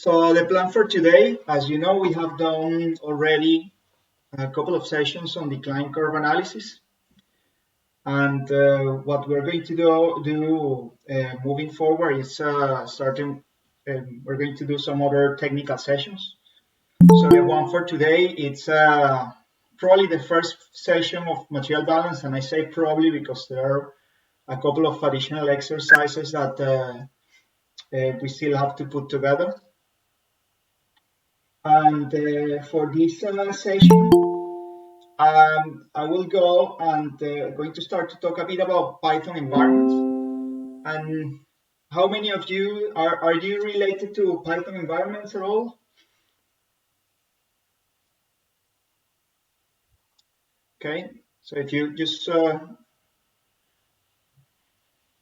So the plan for today, as you know, we have done already a couple of sessions on decline curve analysis. And what we're going to do moving forward is we're going to do some other technical sessions. So the one for today, it's probably the first session of material balance. And I say probably because there are a couple of additional exercises that we still have to put together. And for this session, I will go and going to start to talk a bit about Python environments. And how many of you are you related to Python environments at all? Okay, so if you just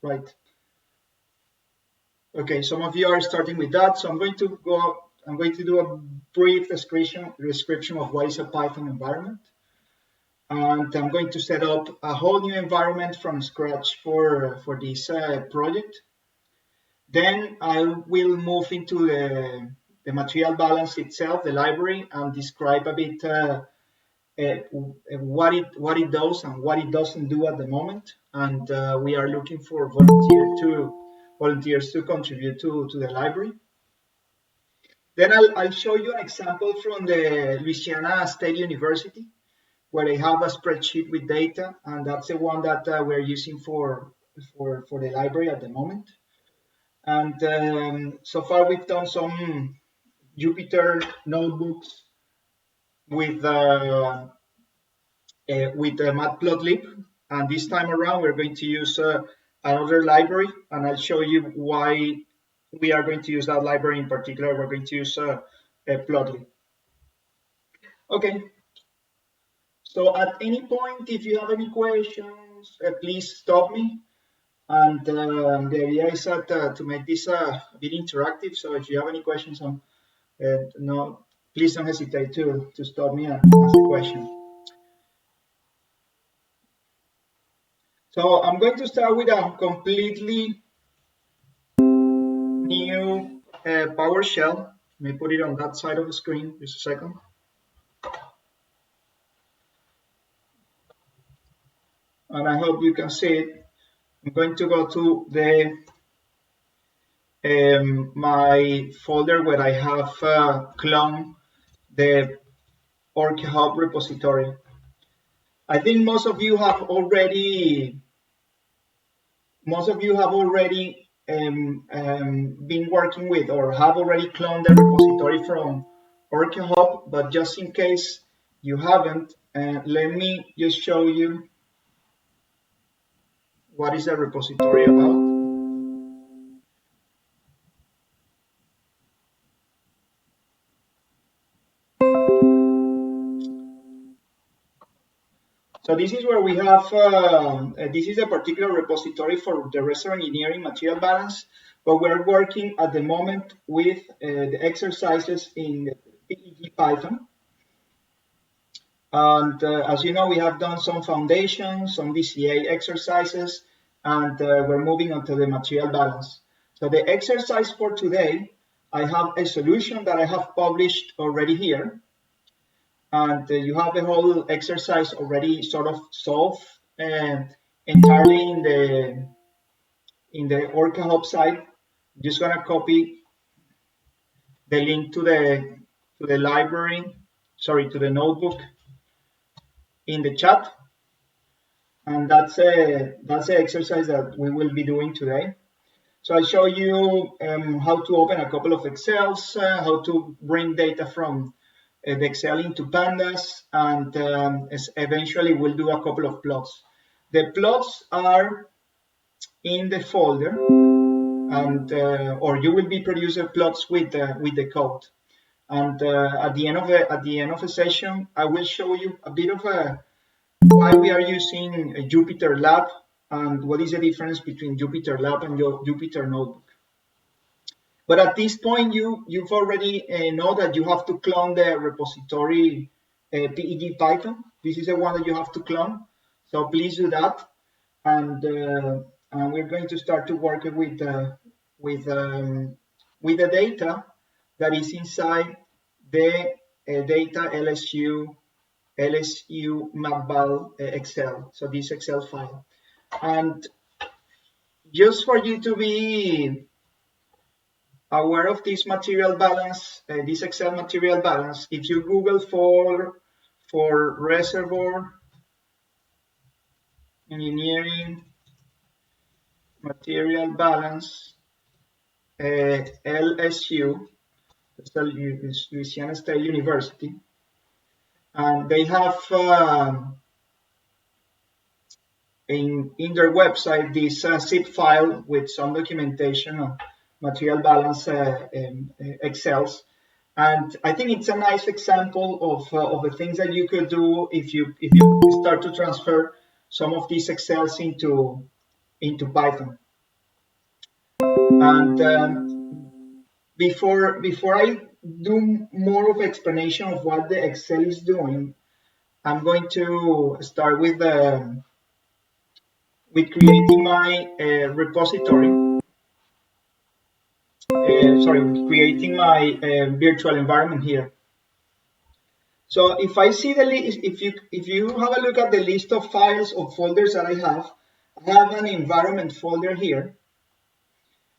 right. Okay, some of you are starting with that. So I'm going to do a brief description of what is a Python environment. And I'm going to set up a whole new environment from scratch for this project. Then I will move into the material balance itself, the library, and describe a bit what it does and what it doesn't do at the moment. And we are looking for volunteers to contribute to the library. Then I'll show you an example from the Louisiana State University, where they have a spreadsheet with data, and that's the one that we're using for the library at the moment. And so far we've done some Jupyter notebooks with matplotlib, and this time around we're going to use another library, and I'll show you why we are going to use that library in particular. We're going to use plotlib. Okay, so at any point, if you have any questions, please stop me. And the idea is to make this a bit interactive. So if you have any questions, no, please don't hesitate to stop me and ask the question. So I'm going to start with a completely new PowerShell. Let me put it on that side of the screen, just a second. And I hope you can see it. I'm going to go to the my folder where I have cloned the OrchHub repository. I think most of you have already been working with or have already cloned the repository from OrchHub, but just in case you haven't, let me just show you what is the repository about. So this is where we have, this is a particular repository for the reservoir engineering material balance, but we're working at the moment with the exercises in PEG Python. And as you know, we have done some foundations, some VCA exercises, and we're moving on to the material balance. So the exercise for today, I have a solution that I have published already here. And you have the whole exercise already sort of solved entirely in the OrchHub site. I'm just gonna copy the link to the library, sorry, to the notebook in the chat, and that's the exercise that we will be doing today. So I show you how to open a couple of Excels, how to bring data from the Excel into pandas, and eventually we'll do a couple of plots. The plots are in the folder, and or you will be producing plots with the code. And at the end of the session, I will show you a bit of why we are using a Jupyter Lab and what is the difference between Jupyter Lab and your Jupyter Notebook. But at this point, you've already know that you have to clone the repository PEG Python. This is the one that you have to clone. So please do that, and we're going to start to work with the data that is inside the data LSU rematbal Excel, so this Excel file. And just for you to be aware of this material balance, this Excel material balance, if you Google for Reservoir engineering material balance LSU, Louisiana State University, and they have in their website this zip file with some documentation of material balance Excels. And I think it's a nice example of the things that you could do if you start to transfer some of these Excels into Python. And before I do more of explanation of what the Excel is doing, I'm going to start with creating my repository. Creating my virtual environment here. So if I see the list, if you have a look at the list of files or folders that I have an environment folder here,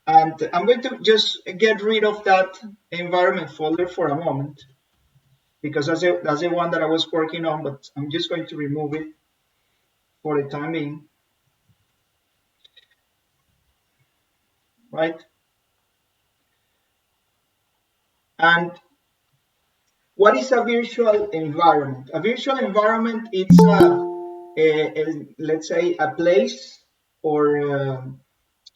and I'm going to just get rid of that environment folder for a moment because that's the one that I was working on, but I'm just going to remove it for the time being, right? And what is a virtual environment? A virtual environment is let's say a place or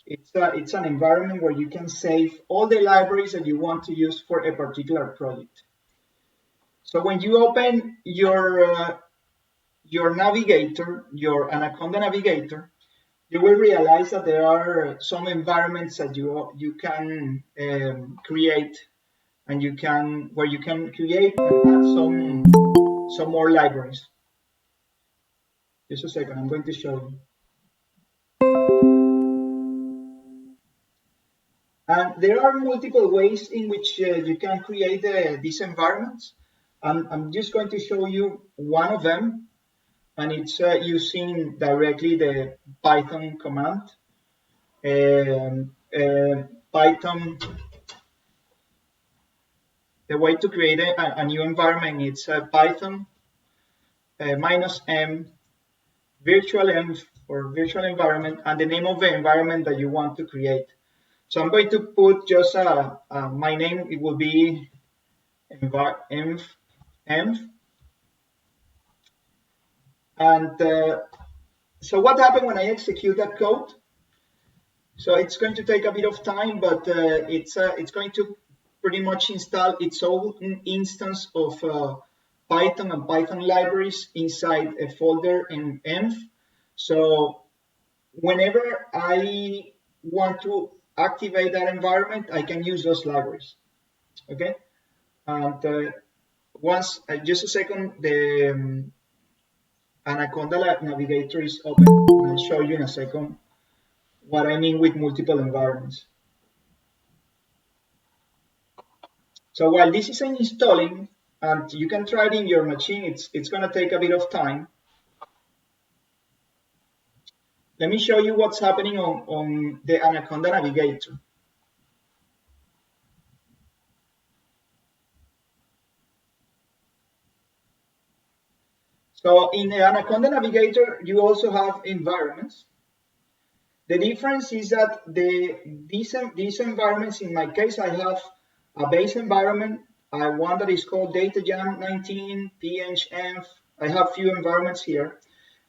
it's an environment where you can save all the libraries that you want to use for a particular project. So when you open your navigator, your Anaconda navigator, you will realize that there are some environments that you can create, and where you can create and add some more libraries. Just a second, I'm going to show you. And there are multiple ways in which you can create these environments. I'm just going to show you one of them, and it's using directly the Python command. Python, the way to create a new environment, it's Python -m virtual env or virtual environment and the name of the environment that you want to create. So I'm going to put just my name. It will be env. And so what happened when I execute that code? So it's going to take a bit of time, but it's going to pretty much install its own instance of Python and Python libraries inside a folder in env. So whenever I want to activate that environment, I can use those libraries. Okay, and once just a second, the Anaconda navigator is open, and I'll show you in a second what I mean with multiple environments. So while this is installing, and you can try it in your machine, it's going to take a bit of time. Let me show you what's happening on the Anaconda navigator. So in the Anaconda navigator, you also have environments. The difference is that these environments, in my case, I have a base environment, one that is called DataJam 19, PNG, I have few environments here.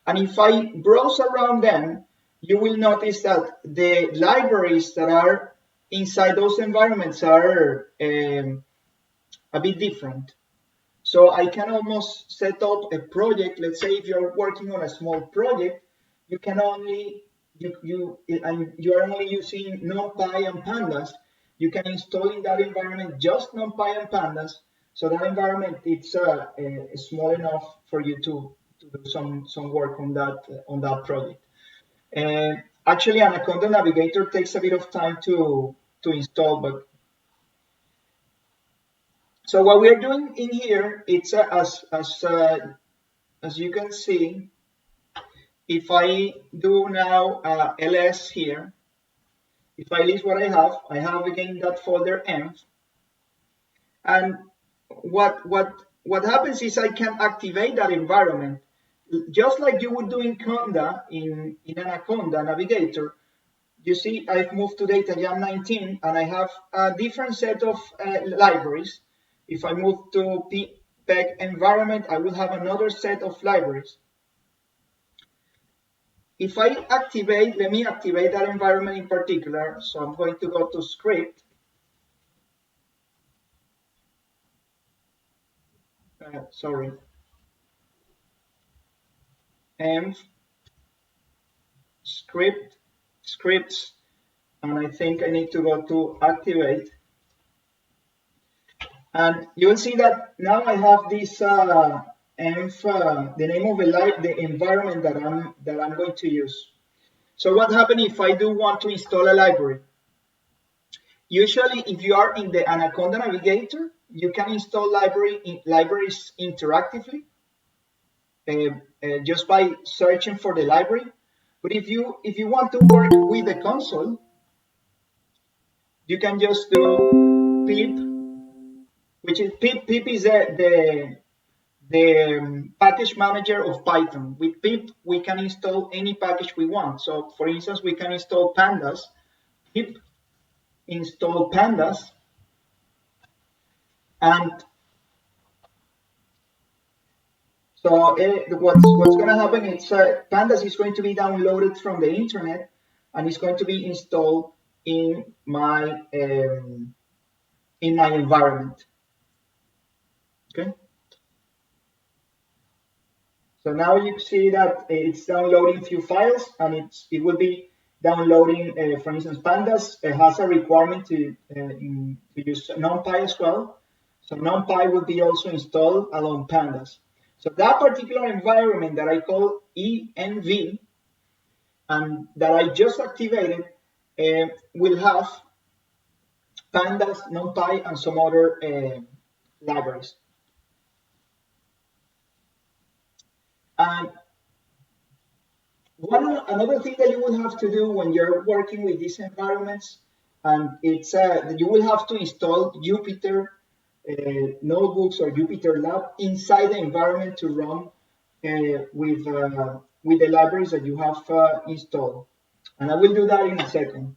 And if I browse around them, you will notice that the libraries that are inside those environments are a bit different. So I can almost set up a project. Let's say if you're working on a small project, you can only you are only using NumPy and Pandas. You can install in that environment just NumPy and Pandas. So that environment it's small enough for you to do some work on that project. And actually, Anaconda Navigator takes a bit of time to install, but So what we're doing in here, it's as you can see, if I do now ls here, if I list what I have again that folder env, and what happens is I can activate that environment just like you would do in Conda in Anaconda Navigator. You see, I've moved to DataJam 19, and I have a different set of libraries. If I move to PEG environment, I will have another set of libraries. If I activate, let me activate that environment in particular. So I'm going to go to script. Sorry. Env, script, scripts, and I think I need to go to activate. And you will see that now I have this env, the name of the environment that I'm going to use. So what happens if I do want to install a library? Usually, if you are in the Anaconda Navigator, you can install libraries interactively just by searching for the library. But if you want to work with the console, you can just do pip, which is pip is the package manager of Python. With pip, we can install any package we want. So for instance, we can install pandas, pip install pandas, and so what's going to happen is pandas is going to be downloaded from the internet, and it's going to be installed in my environment. Okay. So now you see that it's downloading few files, and it will be downloading, for instance, pandas has a requirement to use NumPy as well. So NumPy will be also installed along pandas. So that particular environment that I call env and that I just activated will have pandas, NumPy, and some other libraries. And another thing that you will have to do when you're working with these environments, and it's that you will have to install Jupyter notebooks or Jupyter Lab inside the environment to run with the libraries that you have installed. And I will do that in a second.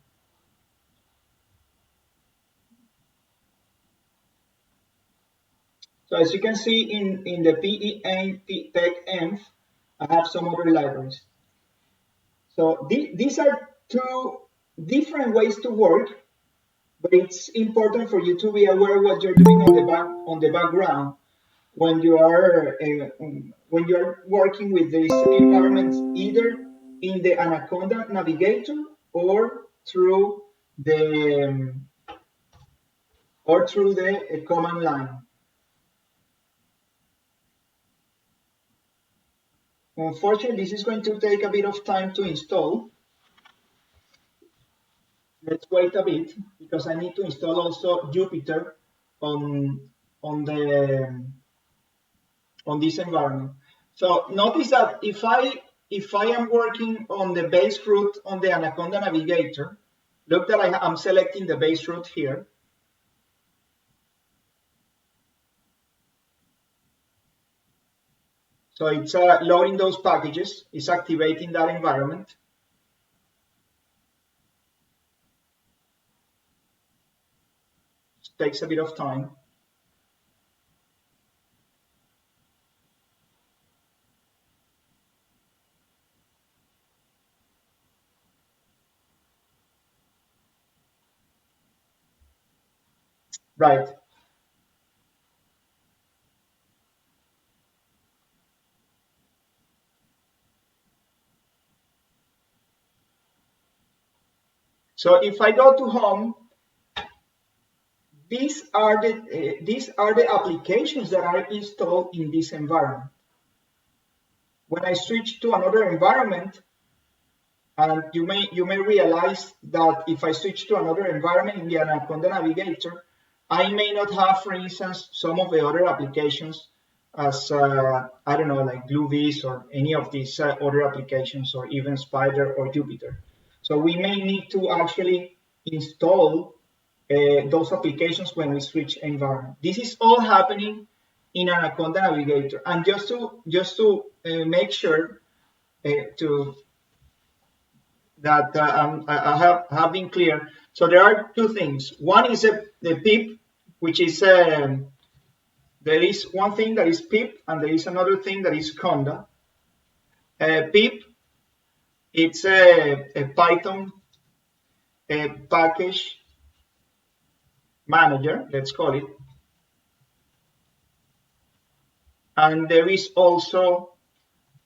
So as you can see in the PEG-ENV, I have some other libraries. So these are two different ways to work, but it's important for you to be aware what you're doing on the background when you are working with these environments, either in the Anaconda Navigator or through the command line. Unfortunately, this is going to take a bit of time to install. Let's wait a bit because I need to install also Jupyter on this environment. So notice that if I am working on the base route on the Anaconda Navigator, look that I'm selecting the base route here. So it's loading those packages, it's activating that environment. It takes a bit of time. Right. So if I go to home, these are the applications that are installed in this environment. When I switch to another environment, and you may realize that if I switch to another environment in the Anaconda Navigator, I may not have, for instance, some of the other applications as, I don't know, like GlueVis or any of these other applications, or even Spider or Jupyter. So we may need to actually install those applications when we switch environment. This is all happening in Anaconda Navigator. And just to make sure to that I have been clear. So there are two things. One is the PIP, which is there is one thing that is PIP, and there is another thing that is Conda. PIP, it's a Python package manager, let's call it. And there is also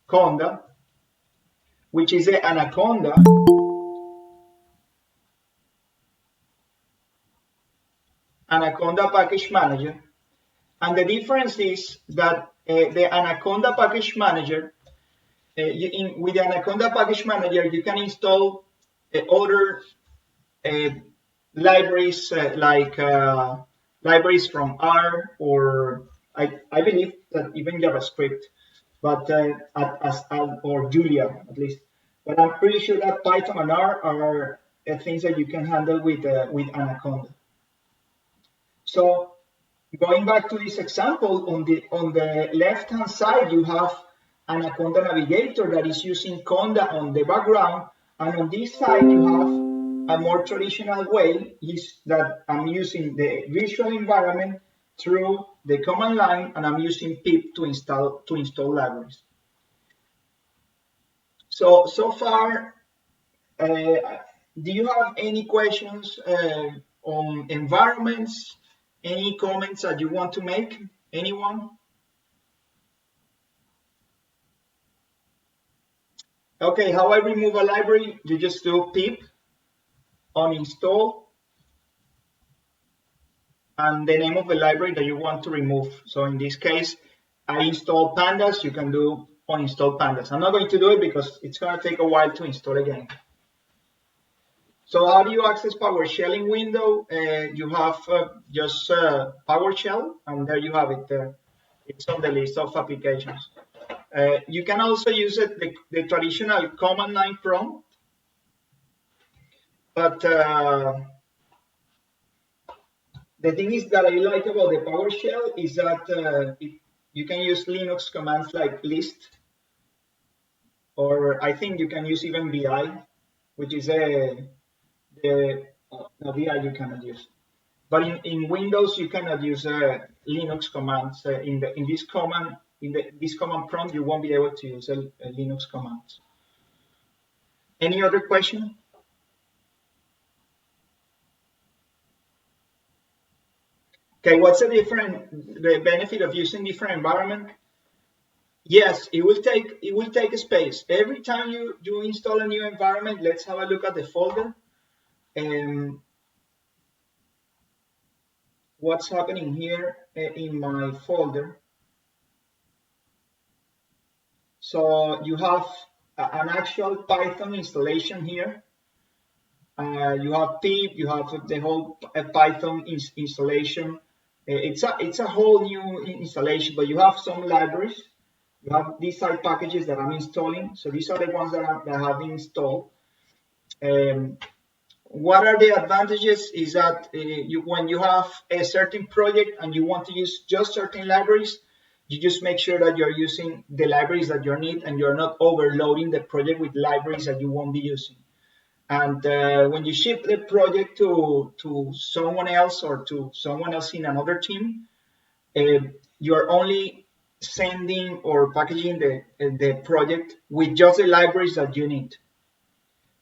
Conda, which is an Anaconda package manager. And the difference is that the Anaconda package manager, with the Anaconda package manager, you can install other libraries like libraries from R, or I believe that even JavaScript, but or Julia at least. But I'm pretty sure that Python and R are things that you can handle with Anaconda. So going back to this example, on the left hand side you have Anaconda Navigator that is using Conda on the background, and on this side you have a more traditional way is that I'm using the virtual environment through the command line, and I'm using pip to install libraries. So far, do you have any questions on environments? Any comments that you want to make? Anyone? Okay, how I remove a library? You just do pip uninstall and the name of the library that you want to remove. So in this case, I install pandas. You can do uninstall pandas. I'm not going to do it because it's going to take a while to install again. So how do you access PowerShell in Windows? You have just PowerShell, and there you have it there. It's on the list of applications. You can also use it, the traditional command line prompt, but the thing is that I like about the PowerShell is that you can use Linux commands like list, or I think you can use even VI, which is no, VI you cannot use. But in Windows you cannot use Linux commands. In this command prompt you won't be able to use Linux commands. Any other question? Okay, what's the benefit of using different environment? Yes, it will take space. Every time you install a new environment, let's have a look at the folder. What's happening here in my folder? So you have an actual Python installation here. You have pip, you have the whole Python installation. It's a whole new installation, but you have some libraries. You have these side packages that I'm installing. So these are the ones that have been installed. What are the advantages is that when you have a certain project and you want to use just certain libraries, you just make sure that you're using the libraries that you need and you're not overloading the project with libraries that you won't be using. And when you ship the project to someone else or to someone else in another team, you're only sending or packaging the project with just the libraries that you need.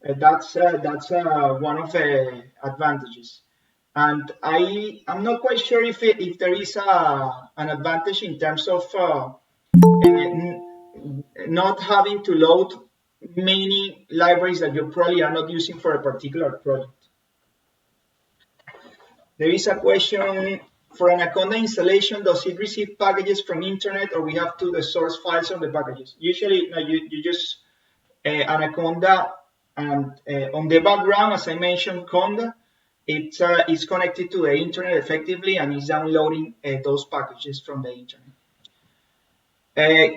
That's one of the advantages. And I'm not quite sure if there is an advantage in terms of not having to load many libraries that you probably are not using for a particular project. There is a question for Anaconda installation. Does it receive packages from internet, or we have to the source files of the packages? Usually, you just Anaconda, and on the background, as I mentioned, Conda, it's connected to the internet effectively and is downloading those packages from the internet.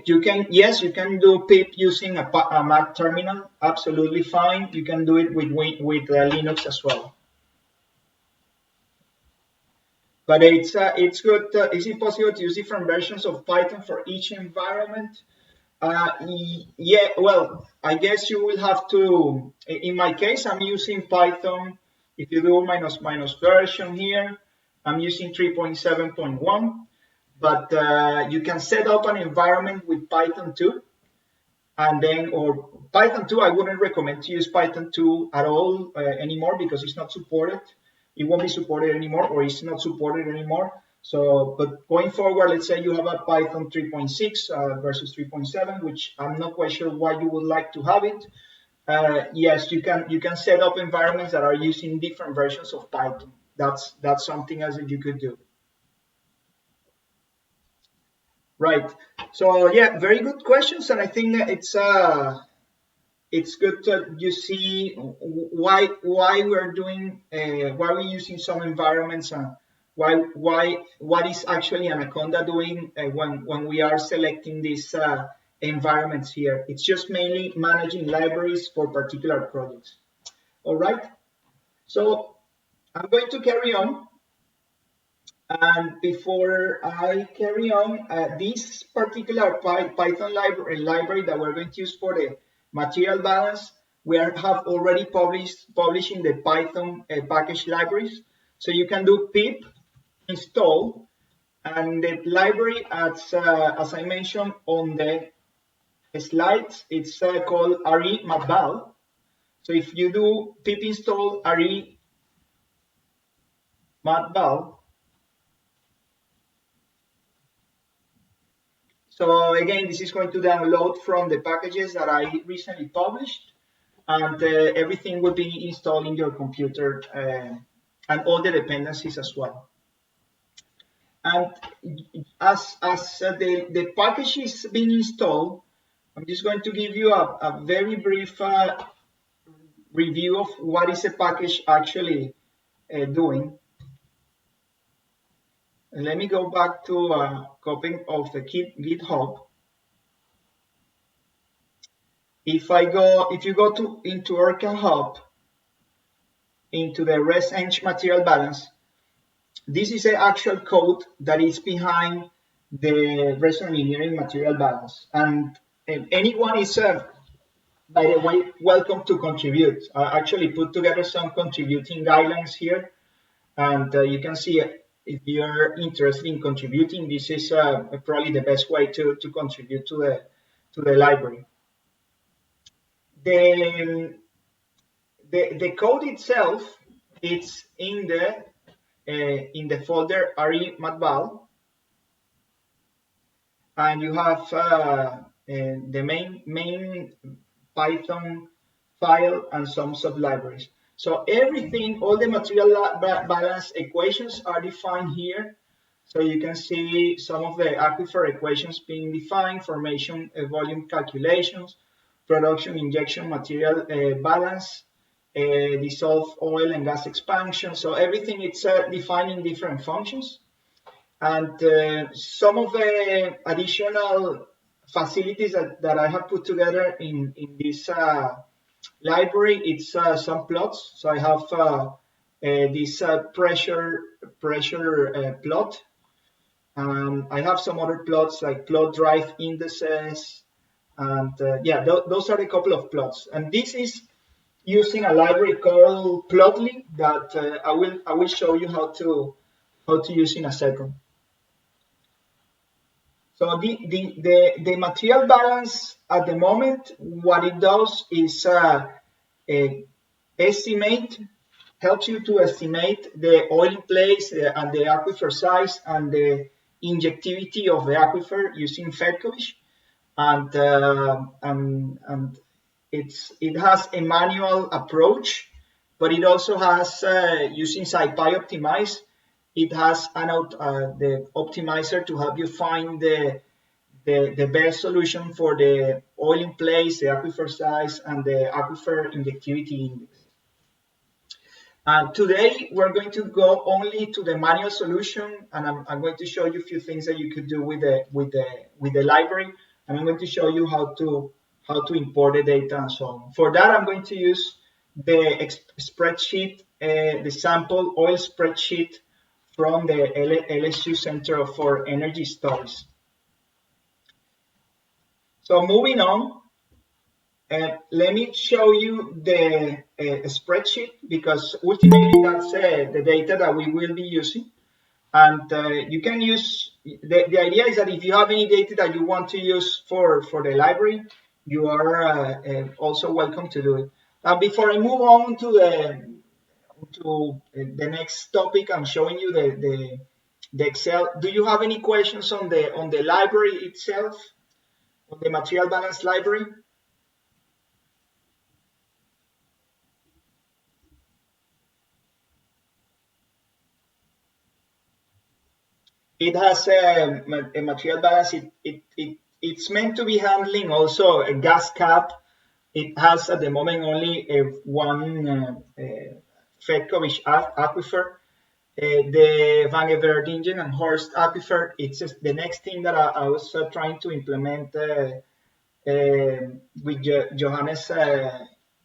You can do pip using a Mac terminal, absolutely fine. You can do it with Linux as well. But it's good. Is it possible to use different versions of Python for each environment? Yeah, well, I guess you will have to. In my case, I'm using Python. If you do minus version here, I'm using 3.7.1. But you can set up an environment with Python 2, and then or Python 2. I wouldn't recommend to use Python 2 at all anymore because it's not supported. It won't be supported anymore, or it's not supported anymore. So, but going forward, let's say you have a Python 3.6 versus 3.7, which I'm not quite sure why you would like to have it. Yes, you can set up environments that are using different versions of Python. That's something else that you could do. Right. So yeah, very good questions, and I think that it's good to you see why we're doing why we're using some environments and why what is actually Anaconda doing when we are selecting these environments here. It's just mainly managing libraries for particular projects. All right. So I'm going to carry on. And before I carry on, this particular Python library that we're going to use for the material balance, have already publishing the Python package libraries. So you can do pip install, and the library, as I mentioned on the slides, it's called rematbal. So if you do pip install rematbal, so again, this is going to download from the packages that I recently published, and everything will be installed in your computer and all the dependencies as well. And as the package is being installed, I'm just going to give you a very brief review of what is a package actually doing. And let me go back to a copy of the GitHub. If you go into Orca Hub, into the ResEng material balance, this is the actual code that is behind the resource engineering material balance. And anyone is, by the way, welcome to contribute. I actually put together some contributing guidelines here, and you can see if you're interested in contributing, this is probably the best way to contribute to the library. The code itself, it's in the folder rematbal, and you have the main Python file and some sublibraries. So everything, all the material balance equations are defined here. So you can see some of the aquifer equations being defined, formation volume calculations, production injection material balance, dissolved oil and gas expansion. So everything it's defined in different functions. And some of the additional facilities that I have put together in this library, it's some plots. So I have this pressure plot. I have some other plots like plot drive indices, and yeah, those are a couple of plots. And this is using a library called Plotly that I will show you how to use in a second. So the material balance at the moment, what it does is helps you to estimate the oil in place and the aquifer size and the injectivity of the aquifer using Ferkovich, and it has a manual approach, but it also has using SciPy Optimize. It has the optimizer to help you find the best solution for the oil in place, the aquifer size, and the aquifer injectivity index. Today we're going to go only to the manual solution, and I'm going to show you a few things that you could do with the library, and I'm going to show you how to import the data and so on. For that, I'm going to use the spreadsheet, the sample oil spreadsheet from the LSU Center for Energy Studies. So moving on, let me show you the spreadsheet, because ultimately that's the data that we will be using. And you can use, the idea is that if you have any data that you want to use for the library, you are also welcome to do it. Before I move on to the next topic, I'm showing you the Excel. Do you have any questions on the library itself, on the material balance library? It has a material balance. It's meant to be handling also a gas cap. It has at the moment only one Fetkovich aquifer. The Van Everdingen and Horst aquifer. It's just the next thing that I was trying to implement with Johannes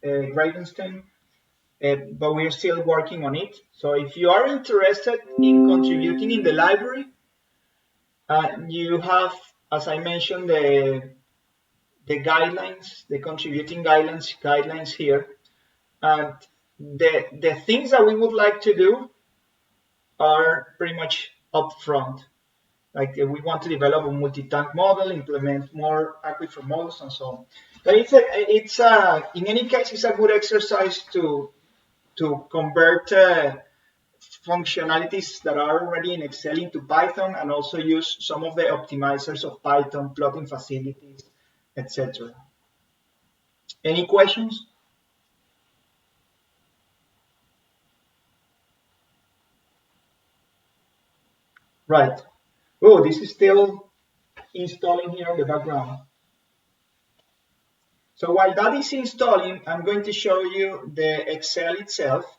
Gravenstein. But we're still working on it. So if you are interested in contributing in the library, you have, as I mentioned, the guidelines, the contributing guidelines here, and the things that we would like to do are pretty much upfront. Like we want to develop a multi-tank model, implement more aquifer models, and so on. But it's in any case, it's a good exercise to convert functionalities that are already in Excel into Python, and also use some of the optimizers of Python, plotting facilities, etc. Any questions? Right. Oh, this is still installing here in the background. So while that is installing, I'm going to show you the Excel itself.